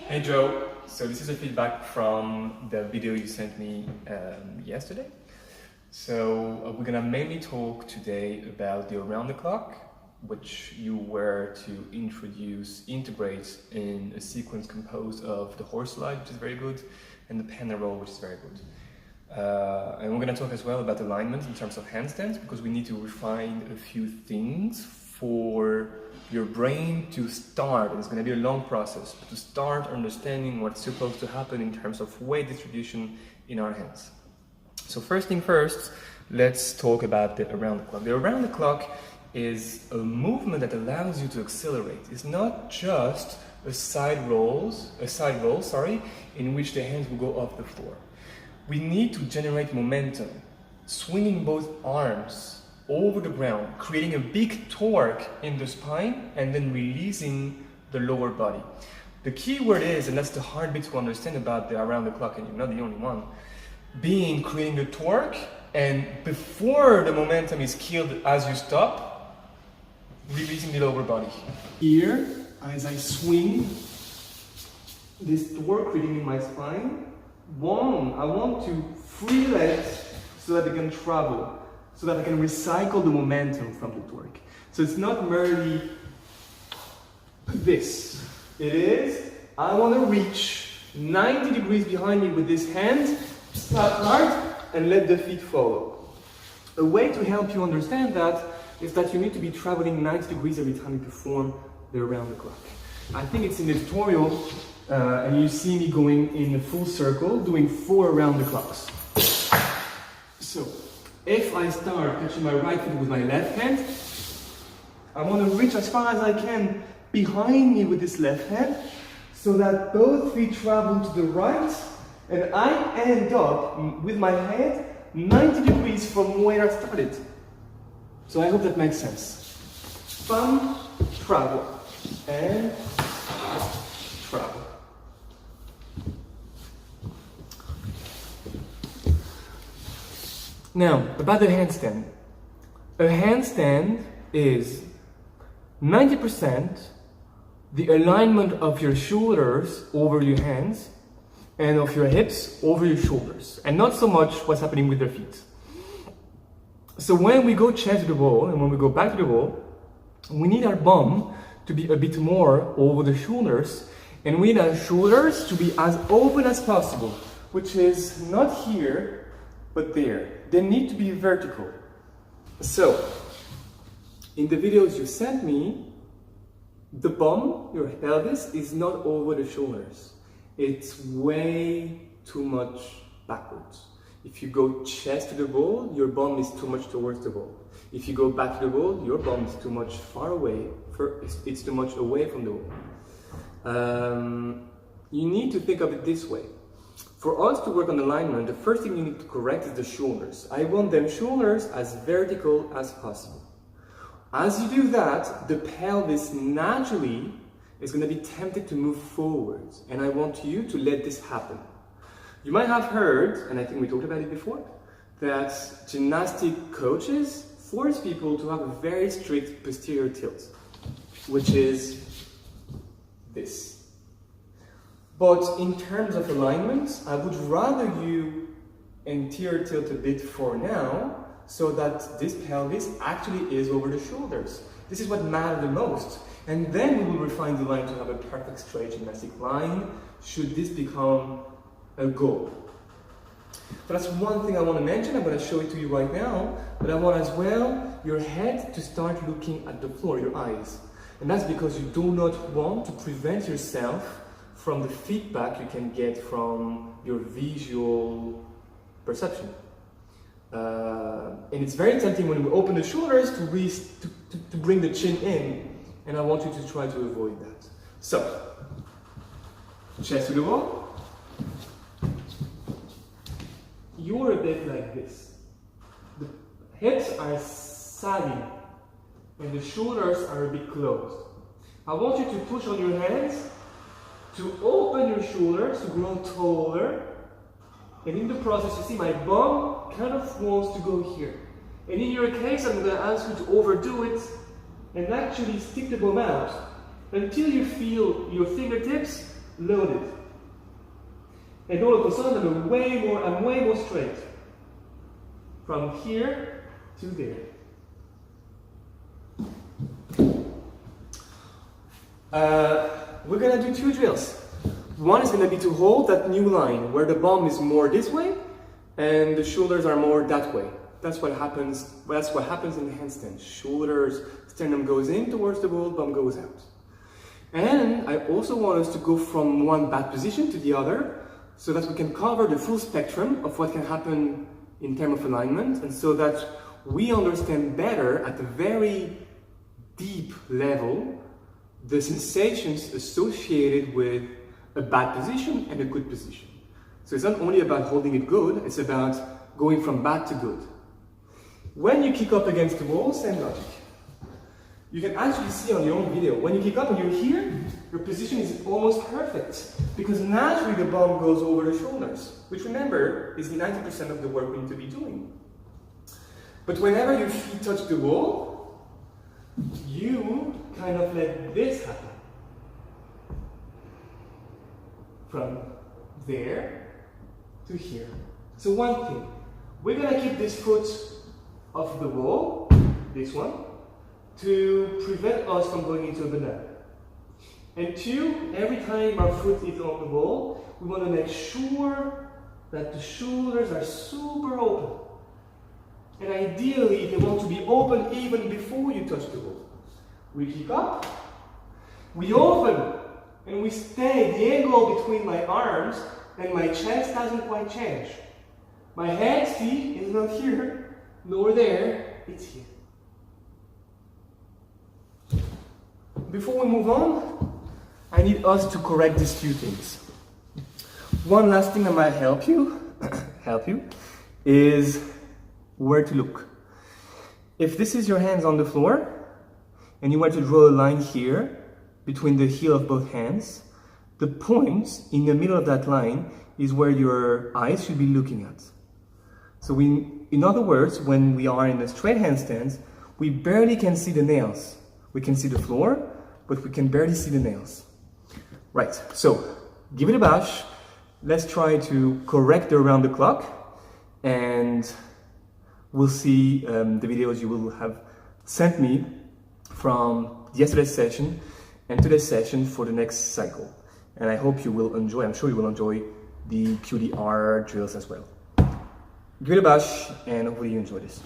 Hey Joe, so this is a feedback from the video you sent me yesterday. So we're gonna mainly talk today about the around the clock, which you were to integrate in a sequence composed of the horse slide, which is very good, and the penna roll, which is very good. And we're gonna talk as well about alignment in terms of handstands, because we need to refine a few things for your brain to start, and it's going to be a long process, but to start understanding what's supposed to happen in terms of weight distribution in our hands. So first thing first, let's talk about the around the clock. The around the clock is a movement that allows you to accelerate. It's not just a side roll, in which the hands will go off the floor. We need to generate momentum, swinging both arms over the ground, creating a big torque in the spine and then releasing the lower body. The key word is, and that's the hard bit to understand about the around the clock, and you're not the only one, creating the torque, and before the momentum is killed as you stop, releasing the lower body. Here, as I swing this torque creating in my spine, I want to free legs so that they can travel, so that I can recycle the momentum from the torque. So it's not merely this. It is, I want to reach 90 degrees behind me with this hand, start hard, and let the feet follow. A way to help you understand that is that you need to be traveling 90 degrees every time you perform the around the clock. I think it's in the tutorial, and you see me going in a full circle, doing 4 around the clocks. So, if I start touching my right foot with my left hand, I want to reach as far as I can behind me with this left hand, so that both feet travel to the right, and I end up with my head 90 degrees from where I started. So I hope that makes sense. Thumb, travel, and travel. Now, about the handstand. A handstand is 90% the alignment of your shoulders over your hands and of your hips over your shoulders, and not so much what's happening with your feet. So when we go chest to the wall and when we go back to the wall, we need our bum to be a bit more over the shoulders, and we need our shoulders to be as open as possible, which is not here, but there. They need to be vertical. So, in the videos you sent me, the bum, your pelvis, is not over the shoulders. It's way too much backwards. If you go chest to the wall, your bum is too much towards the wall. If you go back to the wall, your bum is too much far away. It's too much away from the wall. You need to think of it this way. For us to work on alignment, the first thing you need to correct is the shoulders. I want them shoulders as vertical as possible. As you do that, the pelvis naturally is going to be tempted to move forwards, and I want you to let this happen. You might have heard, and I think we talked about it before, that gymnastic coaches force people to have a very strict posterior tilt, which is this. But in terms of alignment, I would rather you anterior tilt a bit for now, so that this pelvis actually is over the shoulders. This is what matters the most. And then we will refine the line to have a perfect straight gymnastic line, should this become a goal. So that's one thing I want to mention. I'm going to show it to you right now, but I want as well your head to start looking at the floor, your eyes. And that's because you do not want to prevent yourself from the feedback you can get from your visual perception. And it's very tempting when we open the shoulders to bring the chin in, and I want you to try to avoid that. So, chest to the wall. You're a bit like this. The hips are sagging, and the shoulders are a bit closed. I want you to push on your hands to open your shoulders, to grow taller, and in the process you see my bum kind of wants to go here. And in your case I'm going to ask you to overdo it and actually stick the bum out until you feel your fingertips loaded. And all of a sudden I'm way more straight. From here to there. We're gonna do 2 drills. One is gonna be to hold that new line where the bum is more this way and the shoulders are more that way. That's what happens in the handstand. Shoulders, sternum goes in towards the wall, bum goes out. And I also want us to go from one bad position to the other so that we can cover the full spectrum of what can happen in terms of alignment, and so that we understand better at a very deep level the sensations associated with a bad position and a good position. So it's not only about holding it good, it's about going from bad to good. When you kick up against the wall, same logic. You can actually see on your own video, when you kick up and you're here, your position is almost perfect, because naturally the bum goes over the shoulders, which remember is 90% of the work we need to be doing. But whenever your feet touch the wall, you kind of let this happen. From there to here. So one thing, we're gonna keep this foot off the wall, this one, to prevent us from going into a banana. And 2, every time our foot is on the wall, we want to make sure that the shoulders are super open. And ideally, they want to be open even before you touch the wall. We kick up, we open, and we stay. The angle between my arms and my chest doesn't quite change. My head, see, is not here, nor there, it's here. Before we move on, I need us to correct these few things. One last thing that might help you, is where to look. If this is your hands on the floor, and you were to draw a line here, between the heel of both hands, the point in the middle of that line is where your eyes should be looking at. So in other words, when we are in a straight handstand, we barely can see the nails. We can see the floor, but we can barely see the nails. Right, so give it a bash. Let's try to correct the around the clock, and we'll see the videos you will have sent me from yesterday's session and today's session for the next cycle. And I hope you will enjoy, I'm sure you will enjoy the QDR drills as well. Give it a bash, and hopefully you enjoy this.